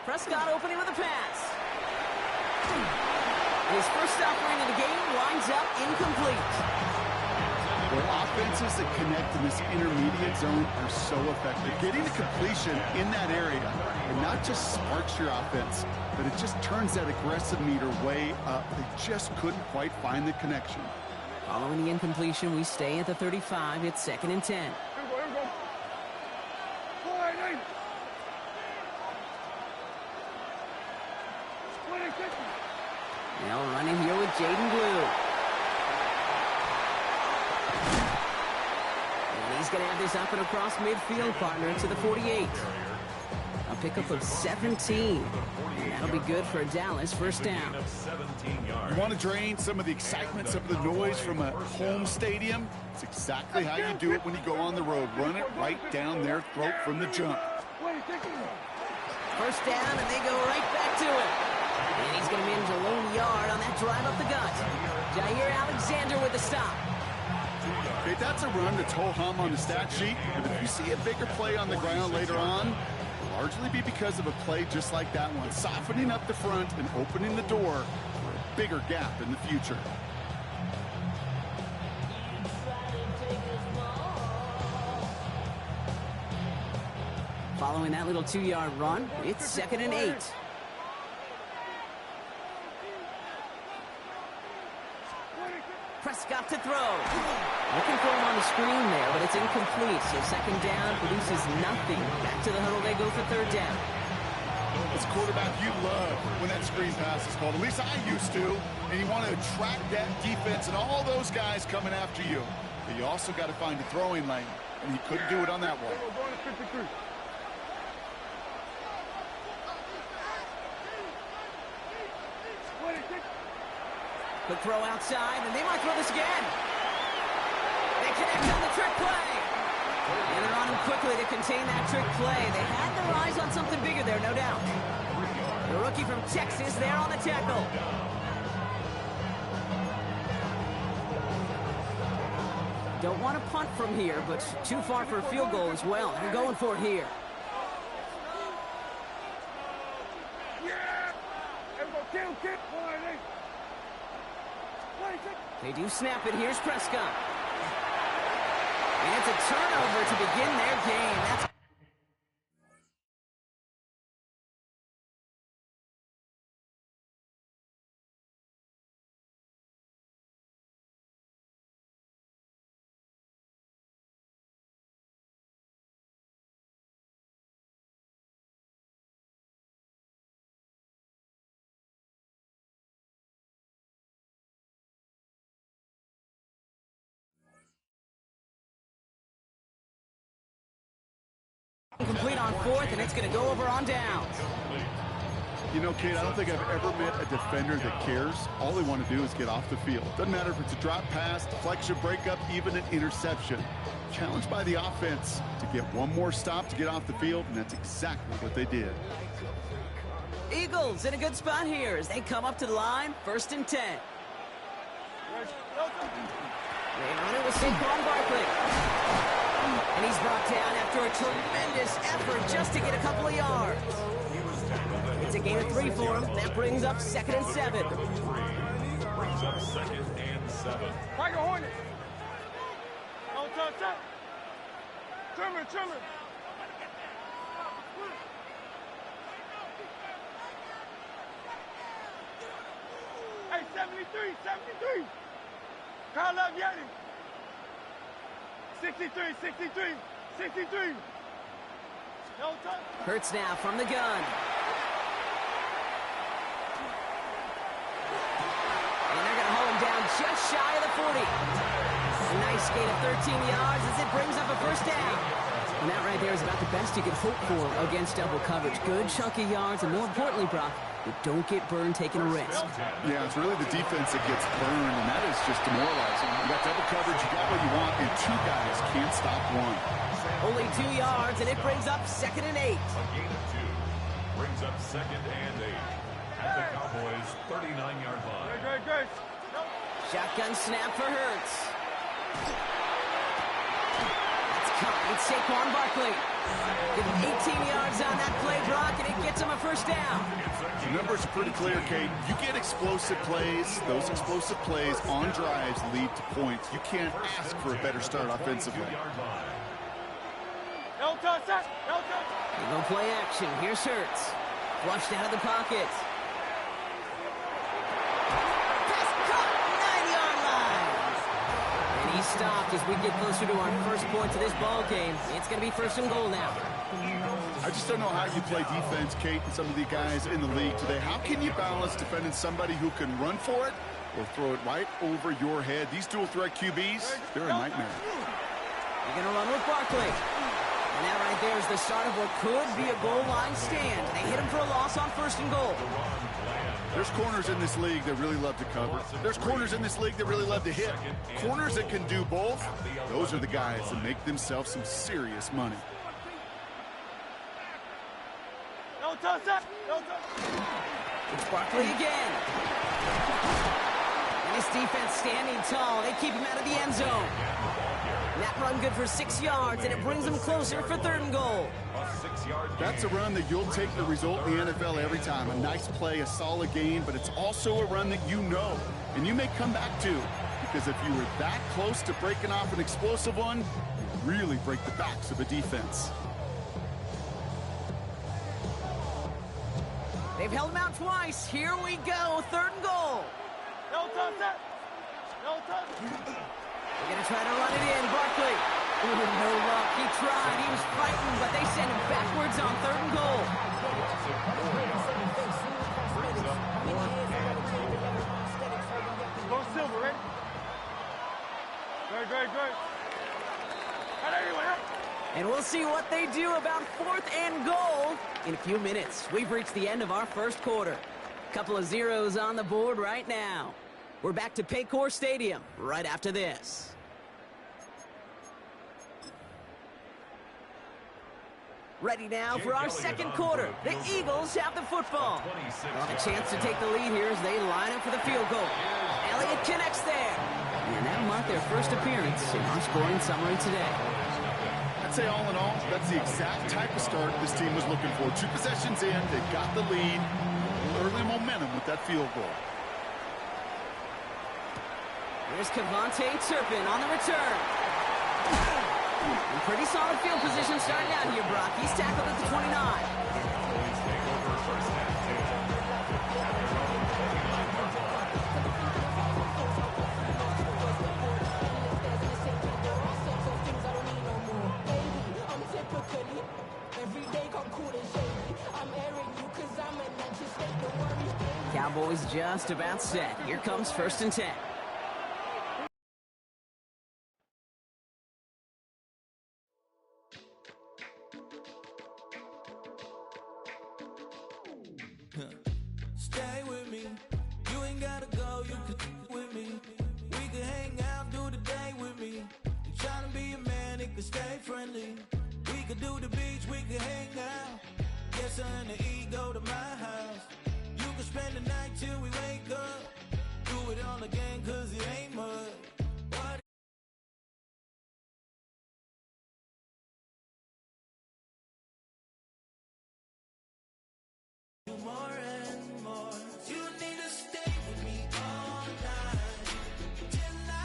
Prescott opening with a pass. His first offering of the game winds up incomplete. Well, offenses that connect in this intermediate zone are so effective. Getting the completion in that area, it not just sparks your offense, but it just turns that aggressive meter way up. They just couldn't quite find the connection. Following the incompletion, we stay at the 35. It's 2nd and 10. Now running here with Jaden Blue. And he's going to have this up and across midfield, partner, to the 48. A pickup of 17. And that'll be good for Dallas. First down. You want to drain some of the excitement, some of the noise from a home stadium? It's exactly how you do it when you go on the road. Run it right down their throat from the jump. First down, and they go right back to it. And he's going to manage a lone yard on that drive up the gut. Jair Alexander with the stop. Okay, that's a run that's ho-hum on the stat sheet. But if you see a bigger play on the ground later on, it'll largely be because of a play just like that one, softening up the front and opening the door for a bigger gap in the future. Following that little 2-yard run, it's 2nd and 8. Prescott to throw. Looking for him on the screen there, but it's incomplete. So 2nd down produces nothing. Back to the huddle they go for 3rd down. As quarterback, you love when that screen pass is called. At least I used to. And you want to attract that defense and all those guys coming after you. But you also got to find a throwing lane. And he couldn't do it on that one. Quick throw outside, and they might throw this again. They connect on the trick play. And they're on him quickly to contain that trick play. They had their eyes on something bigger there, no doubt. The rookie from Texas there on the tackle. Don't want to punt from here, but too far for a field goal as well. They're going for it here. They do snap it. Here's Prescott. And it's a turnover to begin their game. That's complete on 4th, and it's going to go over on downs. You know, Kate, I don't think I've ever met a defender that cares. All they want to do is get off the field. Doesn't matter if it's a drop pass, deflection, breakup, even an interception. Challenged by the offense to get one more stop to get off the field, and that's exactly what they did. Eagles in a good spot here as they come up to the line. 1st and 10. They run it with Saquon Barkley. And he's brought down after a tremendous effort just to get a couple of yards. It's a gain of 3 for him. That brings up 2nd and 7. Brings up 2nd and 7. Tiger Hornet. On top. Trimmer. Hey, 73. Call up Yeti. 63. No touch. Hurts now from the gun. And they're going to hold him down just shy of the 40. A nice gain of 13 yards as it brings up a 1st down. And that right there is about the best you could hope for against double coverage. Good chunky yards, and more importantly, Brock, you don't get burned taking a risk. Yeah, it's really the defense that gets burned, and that is just demoralizing. You got double coverage, you got what you want, and 2 guys can't stop one. Only 2 yards, and it brings up 2nd and 8. A gain of 2 brings up 2nd and 8 at the Cowboys' 39-yard line. Great. Shotgun snap for Hurts. That's caught. It's Saquon Barkley. Give him 18 yards on that play, Brock, and it gets him a first down. The numbers are pretty clear, Kate. You get explosive plays. Those explosive plays on drives lead to points. You can't ask for a better start offensively. No touch, no touch. They go play action. Here's Hurts. Flushed out of the pocket. Pass caught, 9-yard line. And he's stopped as we get closer to our first point to this ball game. It's going to be first and goal now. I just don't know how you play defense, Kate, and some of the guys in the league today. How can you balance defending somebody who can run for it or throw it right over your head? These dual threat QBs, they're a nightmare. They're going to run with Barkley. And that right there is the start of what could be a goal line stand. They hit him for a loss on first and goal. There's corners in this league that really love to cover. There's corners in this league that really love to hit. Corners that can do both, those are the guys that make themselves some serious money. No touch, no touch. It's Barkley again. And this defense standing tall. They keep him out of the end zone. And that run good for 6 yards, and it brings them closer for third and goal. That's a run that you'll take the result in the NFL every time. A nice play, a solid gain, but it's also a run that you know, and you may come back to. Because if you were that close to breaking off an explosive one, you really break the backs of a defense. They've held him out twice. Here we go, third and goal. No touch, no touch. They're going to try to run it in. Barkley. Ooh, no luck. He tried. He was fighting, but they send him backwards on third and goal. Go Silver, ready? Great. And we'll see what they do about fourth and goal in a few minutes. We've reached the end of our first quarter. Couple of zeros on the board right now. We're back to Paycor Stadium right after this. Ready now for our second quarter. The Eagles have the football. Well, a chance to take the lead here as they line up for the field goal. Elliott connects there. And that marked their first appearance in our scoring summary today. I'd say all in all, that's the exact type of start this team was looking for. 2 possessions in, they got the lead. Early momentum with that field goal. Here's Kevontae Turpin on the return. And pretty solid field position starting out here, Brock. He's tackled at the 29. Cowboys just about set. Here comes first and 10. Stay with me. You ain't gotta go, you can with me. We can hang out, do the day with me. You tryna be a man, it can stay friendly. We could do the beach, we can hang out. Yes, her and the E go to my house. You can spend the night till we wake up. Do it all again, cause it ain't mud. What? Tomorrow.